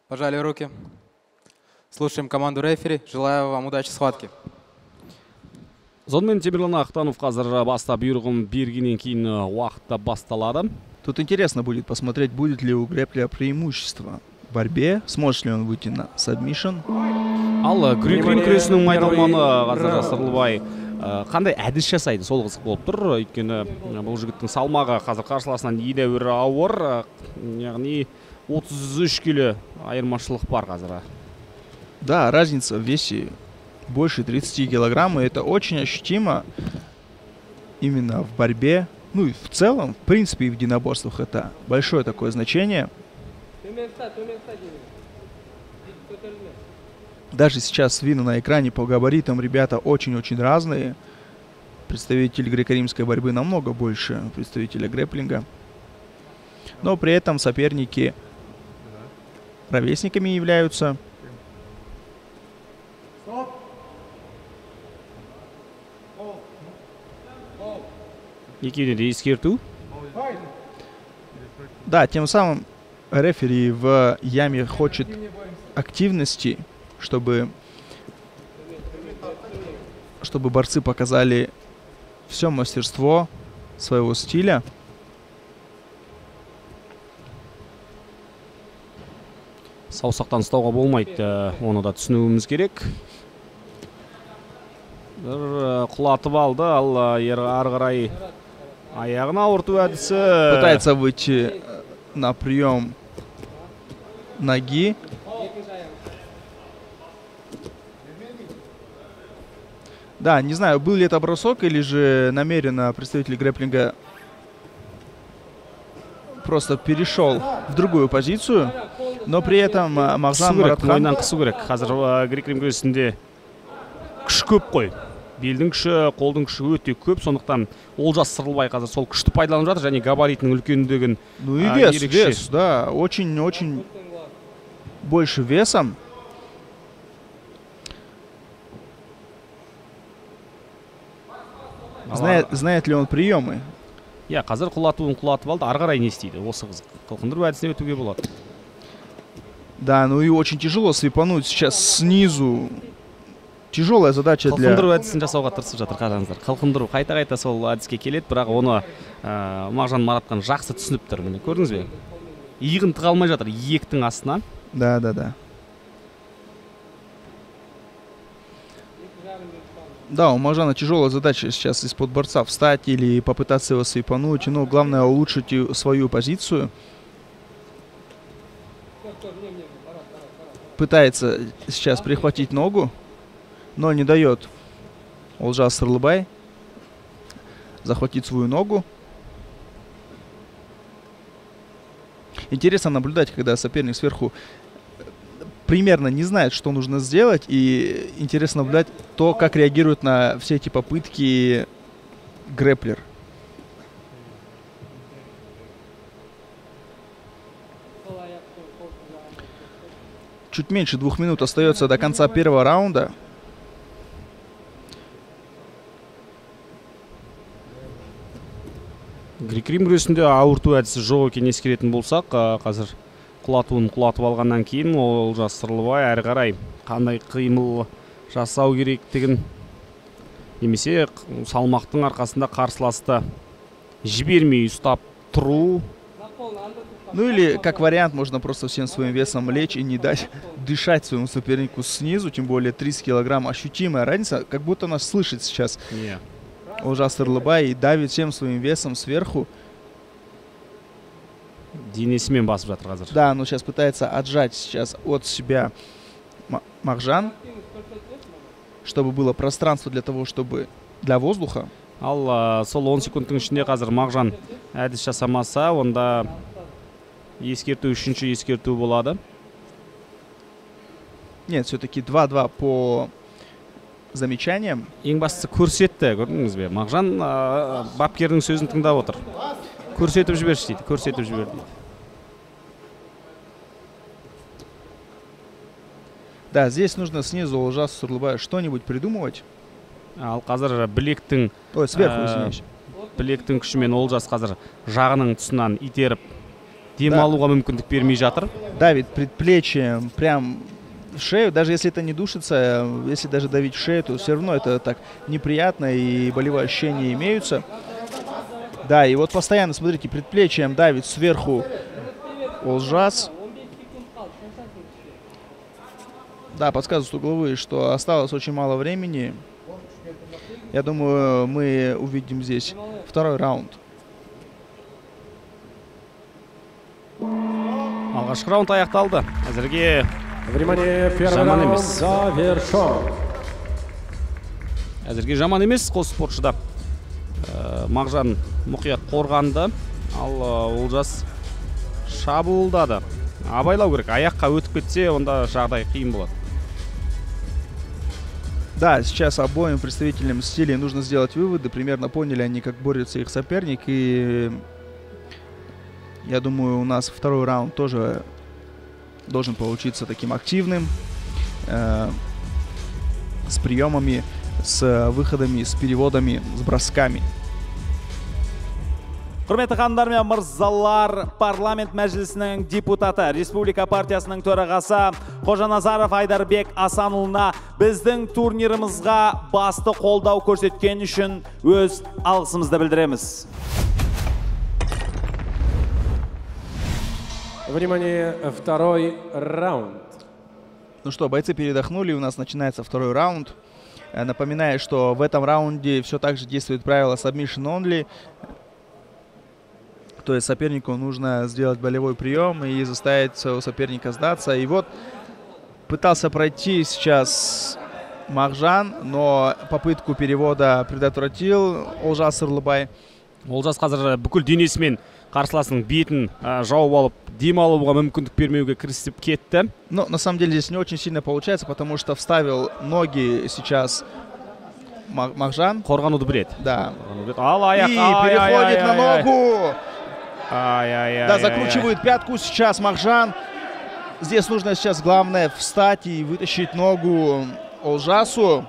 Пожали руки. Слушаем команду рефери. Желаю вам удачи в схватке. Сонымен Темирлан Ақтанов қазір баста бұйрығын бергеннен кейін уақытта басталады. Тут интересно будет посмотреть, будет ли у Грэпля преимущество в борьбе, сможет ли он выйти на сабмишн. Ал грек-рим күресінің майдалманы қазір Сырлыбай қандай әдіс жасайды, сол қызық болып тұр. Өйткені бұл жігіттің салмағы қазір қарсыласынан едәуір ауыр, яғни 33 келі айырмашылық бар қазір. Да, разница в весе больше 30 килограмм, и это очень ощутимо именно в борьбе. Ну и в целом, в принципе, и в единоборствах это большое такое значение. Даже сейчас видно на экране по габаритам ребята очень-очень разные. Представители греко-римской борьбы намного больше представителя грэпплинга. Но при этом соперники ровесниками являются. Екеуіне де ескерту. Да, тем самым рефери в яме хочет активности, чтобы борцы показали все мастерство своего стиля. Саусақтан ұстауға болмайды, оны да түсінуіміз керек. Бір құлатып алды, ал ары қарай аяғын ауырту әдісі. Пытается выйти на прием ноги. Да, не знаю, был ли это бросок или же намеренно представитель грэпплинга просто перешел в другую позицию, но при этом Мағжан Маратхан... Мойнан қысу керек. Қазір грек-рим күресінде күш көп қой. Белдің күші, қолдың күші өте көп, сондықтан Олжас Сырлыбай қазір сол күшті пайдаланып жатыр, және габаритінің үлкендігін. Ну и вес, да, очень больше весом. Знает ли он приемы? Я қазір құлатып алды, ары қарай не істейді? Осы қызық. Қылқындыру әдісіне өтуге болады. Да, ну и очень тяжело свипануть сейчас снизу. Тяжелая задача для... Қылқындыру әдісін жасауға тырысып жатыр, қараңыздар. Қылқындыру қайта-қайта сол әдіске келеді, бірақ оны Мағжан Маратхан жақсы түсініп тұр. Міне, көрдіңіз бе? Иығын тыға алмай жатыр иектің астына. Да. Да, у Мағжана тяжелая задача сейчас из-под борца встать или попытаться его свипануть, но главное улучшить свою позицию. Пытается сейчас прихватить ногу, но не дает Олжас Сырлыбай захватить свою ногу. Интересно наблюдать, когда соперник сверху примерно не знает, что нужно сделать, и интересно наблюдать то, как реагирует на все эти попытки грэпплер. Чуть меньше 2 минут остается до конца первого раунда. Грек-рим күресінде ауырту әдісі жоқ екенін ескеретін болсақ, қазір құлатып алғаннан кейін Олжас Сырлыбай әрі қарай қандай қимыл жасау керектігін, немесе салмақтың арқасында қарсыласты жібермей ұстап тұру. Ну или, как вариант, можно просто всем своим весом лечь и не дать дышать своему сопернику снизу, тем более 30 килограмм. Ощутимая разница, как будто нас слышит сейчас Олжас Сырлыбай и давит всем своим весом сверху. Денесімен басып жатыр қазір. Да, но сейчас пытается отжать сейчас от себя Мағжан, чтобы было пространство для воздуха. Ал сол 10 секундтың ішінде қазір Мағжан әдіс жасамаса, онда үшінші ескерту болады. Нет, все-таки 2-2 по замечаниям. Ең бастысы көрсетті, көрдіңіз бе? Мағжан бапкердің сөзін тыңдап отыр. Көрсетіп жіберші дейді, көрсетіп жібер дейді. Да, здесь нужно снизу Олжасу Сырлыбаю что-нибудь придумывать. Ал қазір білектің... Ой, сверху, извиняюсь. Білектің күшімен Олжас қазір жағының тұсынан итеріп дем алуға мүмкіндік бермей жатыр. Давит предплечьем прям в шею, даже если это не душится, если даже давить в шею, то все равно это так неприятно и болевые ощущения имеются. Да, и вот постоянно, смотрите, предплечьем давит сверху Олжас. Да, подсказывают угловые, что осталось очень мало времени. Я думаю, мы увидим здесь второй раунд. Алғашқы раунд аяқталды. Әзірге Внимание, первый раунд завершен. Әзірге жаман емес қос спортшыда. Мағжан мұқият қорғанды, ал Олжас шабуылдады. Абайлау керек, аяққа өтіп кетсе, онда жағдай қиын болады. Да, сейчас обоим представителям стилей нужно сделать выводы. Примерно поняли они, как борется их соперник. И я думаю, у нас второй раунд тоже должен получиться таким активным. С приемами, с выходами, с переводами, с бросками. Құрметті ханымдар мен мырзалар, парламент мәжілісінің депутаты, Республика партиясының төрағасы Қожаназаров Айдарбек Асанұлына біздің турнирімізға басты қолдау көрсеткен үшін өз алғысымызды білдіреміз. Внимание, второй раунд. Ну что, бойцы передохнули, у нас начинается второй раунд. Напоминаю, что в этом раунде все так же действует правило submission only. То есть сопернику нужно сделать болевой прием и заставить своего соперника сдаться. И вот пытался пройти сейчас Мағжан, но попытку перевода предотвратил Олжас Сырлыбай. Олжас қазір бүкіл денесімен қарсыласының бетін жауып алып, дем алуға мүмкіндік бермеуге кірісіп кетті. Но на самом деле здесь не очень сильно получается, потому что вставил ноги сейчас Мағжан. Қорғануды біледі. Да. Ал аяқ, и переходит на ногу. Да, закручивает пятку сейчас Мағжан. Здесь нужно сейчас главное встать и вытащить ногу Олжасу.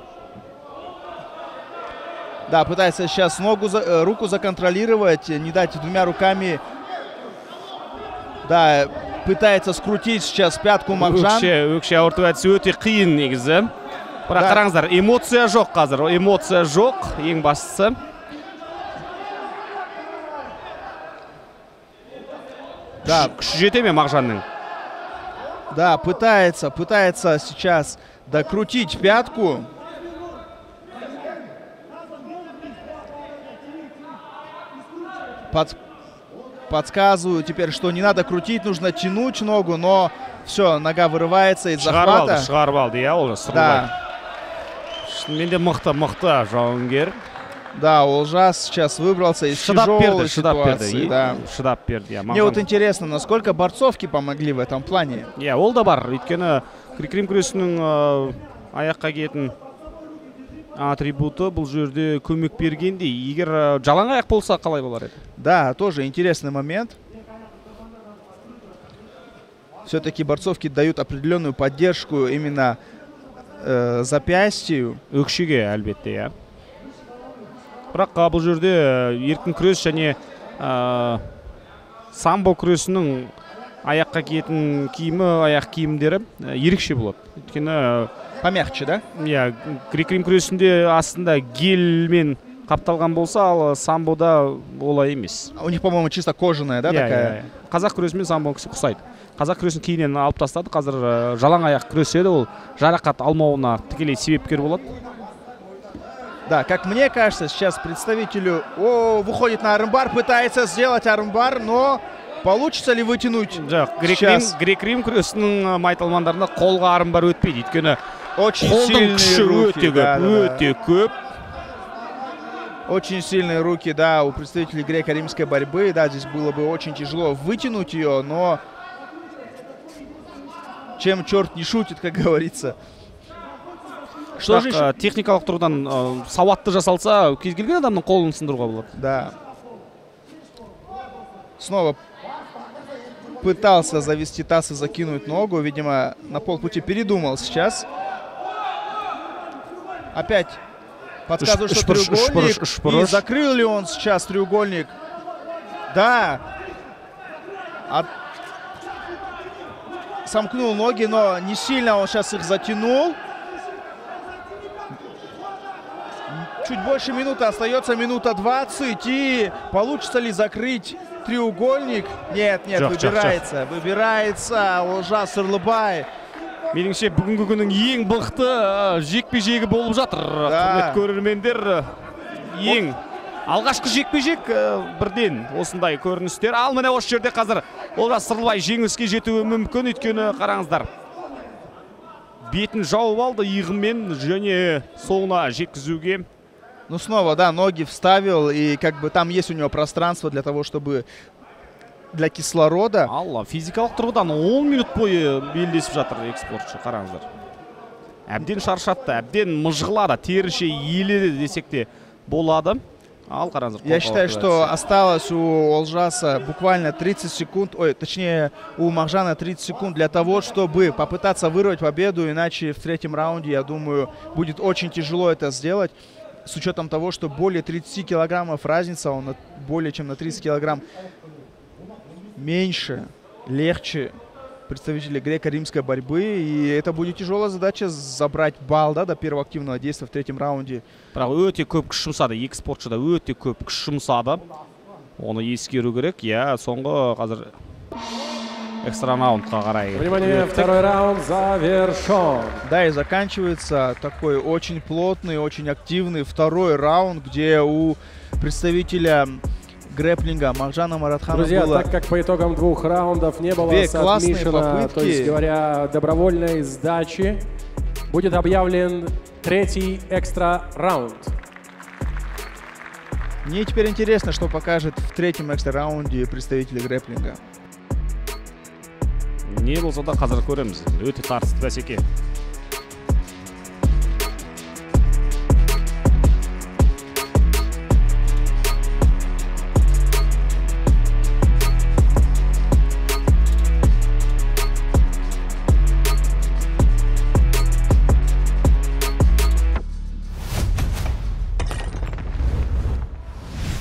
Да, пытается сейчас руку законтролировать, не дать двумя руками. Да, пытается скрутить сейчас пятку Мағжан. Өкше ауыртып әдісі өте қиын негізі. Бірақ қараңыздар, эмоция жоқ қазір, эмоция жоқ, ең бастысы. Да, күші жете ме Мағжанның? Да, пытается сейчас докрутить пятку. Подсказываю теперь, что не надо крутить, нужно тянуть ногу, но все, нога вырывается из захвата. Шығарып алды, иә, Олжас Сырлыбай. Шынымен мықты жауынгер. Да, Олжас сейчас выбрался из тяжелой ситуации. Шыдап берді. Мне вот интересно, насколько борцовки помогли в этом плане? Иә, ол да бар. Өйткені грек-рим күресінің аяққа киетін атрибуты бұл жерде көмек бергенде. Егер жалаң аяқ болса қалай болар еді? Да, тоже интересный момент. Все-таки борцовки дают определенную поддержку именно запястью. Өкшеге әлбетте, иә. Бірақ бұл жерде еркін күрес және самбо күресінің аяққа киетін киімі, аяқ киімдері ерекше болады. Өйткені помягче, да? Иә, грек-рим күресінде астында гельмен қапталған болса, ал самбода олай емес. У них, по-моему, чисто кожаная, да, такая? Қазақ күресімен самбо ұқсайды. Қазақ күресін кейінен алып тастады, қазір жалаң аяқ күреседі, ол жарақат алмауына тікелей себепкер болады. Да, как мне кажется, сейчас представителю выходит на армбар, пытается сделать армбар, но получится ли вытянуть? Грек-рим күресінің майталмандарында қолға армбар өтпейді, өйткені очень сильные руки. Очень сильные руки, да, у представителей греко-римской борьбы. Да, здесь было бы очень тяжело вытянуть ее, но чем черт не шутит, как говорится. Что же техникалық тұрғыдан сауатты жасалса, кез келген адамның қолын сындыруға болады. Да. Снова пытался завести таз и закинуть ногу. Видимо, на полпути передумал сейчас. Опять подсказываю, что треугольник. И закрыл ли он сейчас треугольник? Да. Сомкнул ноги, но не сильно он сейчас их затянул. Чуть больше минуты остается, минута 20. И получится ли закрыть треугольник? Нет, выбирается. Выбирается Олжас Сырлыбай. Меніңше бүгінгі күннің ең бұқты жекпе-жегі болып жатыр. Құрметті көрермендер, ең алғашқы жекпе-жек бірден осындай көріністер. Ал міне осы жерде қазір Олжас Сырлыбай жеңіске жетуі мүмкін, өйткені қараңыздар. Бетін жауып алды иығымен және соңына жеткізуге. Ну снова, да, ноги вставил, и как бы там есть у него пространство для того, чтобы для кислорода. Алла, физикалық тұрғыдан 10 минут бойы белдесіп жатыр экспортшы, қараңыздар. Әбден шаршатты, әбден мыжғылады, теріше елі десек те болады. Ал, қараңыздар. Я считаю, что осталось у Олжаса буквально 30 секунд, точнее у Махжана 30 секунд для того, чтобы попытаться вырвать победу, иначе в третьем раунде, я думаю, будет очень тяжело это сделать. С учетом того, что более 30 килограммов разница, он более чем на 30 килограмм меньше, легче представителей греко-римской борьбы. И это будет тяжелая задача забрать балл, да, до первого активного действия в третьем раунде. Бірақ өте көп күш жұмсады, екі спортшы да өте көп күш жұмсады. Оны ескеру керек, я соңғы қазір экстра раундқа қарай. Внимание, второй раунд завершен. Да, и заканчивается такой очень плотный, очень активный второй раунд, где у представителя грэпплинга Махжана Маратхана Друзья, было... так как по итогам двух раундов не было сабмишена, то есть говоря, добровольной сдачи, будет объявлен третий экстра раунд. Мне теперь интересно, что покажет в третьем экстра раунде представители грэпплинга. Не болса да қазір көреміз. Өте тартысты бәсеке.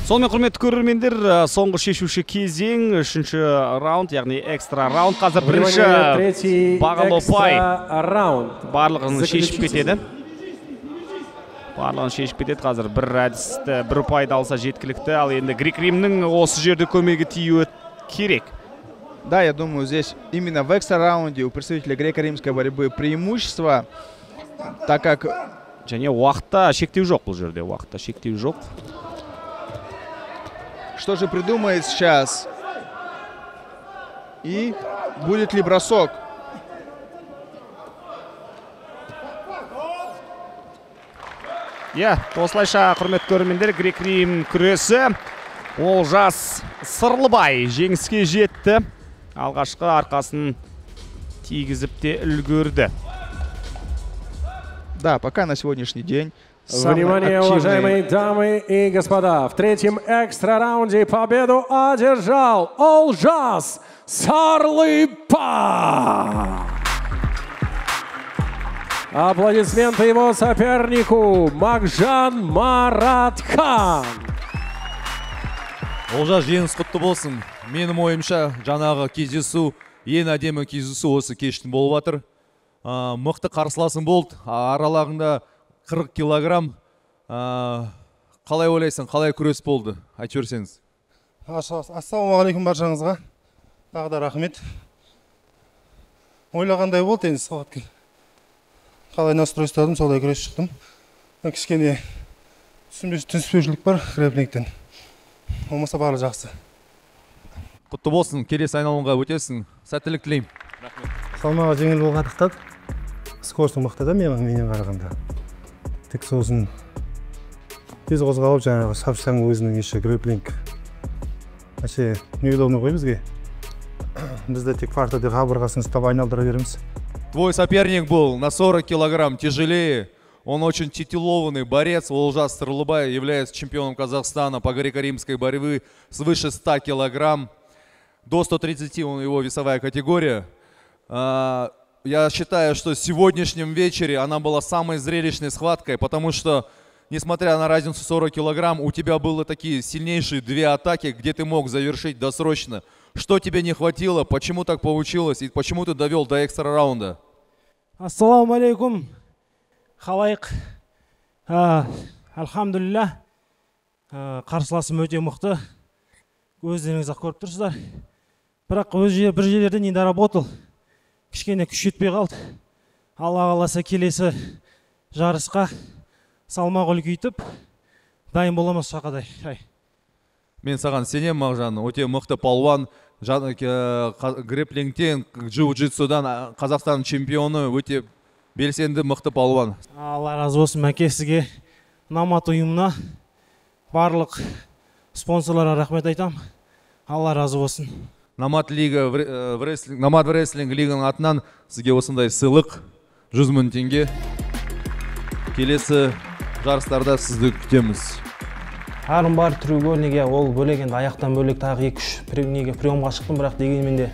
Сонымен құрметті көрермендер, соңғы шешуші кезең, үшінші раунд, яғни экстра раунд. Қазір бірінші бағалы ұпай барлығын шешіп кетеді. Барлығын шешіп кетеді. Қазір бір әдісті, бір ұпайды алса жеткілікті. Ал енді грек-римнің осы жерде көмегі тиюі керек. Да, я думаю, здесь именно в экстра раунде у представителя греко-римской борьбы преимущество, так как... Және уақытта шектеу жоқ бұл жерде, уақытта шектеу жоқ. Что же придумает сейчас? И будет ли бросок? Осылайша, құрметті көрермендер, грек-рим күресі Олжас Сырлыбай жеңіске жетті. Алғашқы арқасын тигізіп те үлгерді. Да, пока на сегодняшний день. Внимание, уважаемые дамы и господа, в третьем экстра раунде победу одержал Олжас Сырлыбай. Аплодисменты его сопернику Махжан Маратхан. Олжас, жеңіс құтты болсын. Менің ойымша, жаңағы кездесу, ең әдемі кездесу осы кештің болып жатыр. Мықты қарсыласың болды. Аралағында 40 килограмм. Қалай ойлайсың, қалай күрес болды? Айтып жіберсеңіз. Ассалаумағалейкум баршаңызға. Тағы да рахмет. Ойлағандай болды енді сағат. Қалай настрой ұстадым, солай күрес шықтым. Кішкене түсінбеушілік бар грэпплингтен. Болмаса барлығы жақсы. Құтты болсын, келесі айналымға өтесің. Сәттілік тілеймін. Салмағы жеңіл болғандықтан скоростың мықты да менен қарағанда. Тек сосын тез қозғалып жаңағы шапшаң өзінің іші грэпплинг. Әше неудобно ғой бізге. Бізде тек фартады қабырғасын ұстап айналдыра береміз. Твой соперник был на 40 килограмм тяжелее. Он очень титулованный борец. Олжас Сырлыбай является чемпионом Казахстана по греко-римской борьбе свыше 100 килограмм. До 130 у него весовая категория. Я считаю, что в сегодняшнем вечере она была самой зрелищной схваткой, потому что, несмотря на разницу 40 килограмм, у тебя были такие сильнейшие две атаки, где ты мог завершить досрочно. Что тебе не хватило, почему так получилось и почему ты довел до экстра раунда? Ассаламу алейкум, халайық. Альхамдулилля, қарсыласым өте мықты. Өздеріңіз-ақ көріп тұрсыздар. Бірақ бір жерлерде не доработал. Кішкене күш жетпей қалды. Алла қаласа келесі жарысқа салмақ үлкейтіп, дайын боламыз шақадай. Мен саған сенем, Мағжан, өте мықты палуан. Грэплингтен, джиу-джитсудан Қазақстан чемпионы, өте белсенді мықты палуан. Алла разы болсын, Мәке, сізге, Намат ұйымына, барлық спонсорларға рахмет айтам. Алла разы болсын. Намат рестлинг лиганың атынан сізге осындай сыйлық 100 000 теңге. Келесі жарыстарда сізді күтеміз. Арым бар треугольниге, ол бөлек, енді аяқтан бөлек тағы 2-3 приемға шықтым, бірақ дегенмен де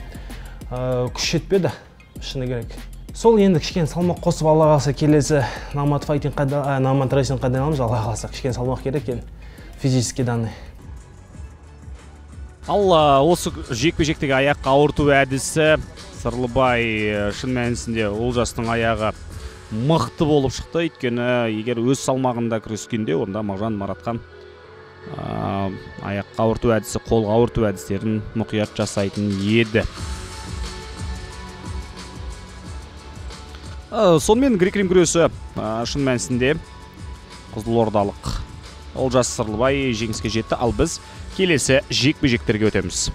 күш жетпеді, шыны керек. Сол енді кішкене салмақ қосып, Алла қаласа келесі Намат рестлинг қайдан аламыз, Алла қаласа кішкене салмақ керек екен, физически данный. Ал осы жекпе-жектегі аяққа ауырту әдісі Сырлыбай шын мәнісінде Олжастың аяғы мықты болып шықты. Өйткені егер өз салмағында күрескенде, онда Мағжан Маратхан аяққа ауырту әдісі, қолға ауырту әдістерін мұқият жасайтын еді. Сонымен грек-рим күресі шын мәнісінде Қызылордалық Олжас Сырлыбай жеңіске жетті. Ал біз келесі жекпе-жектерге өтеміз.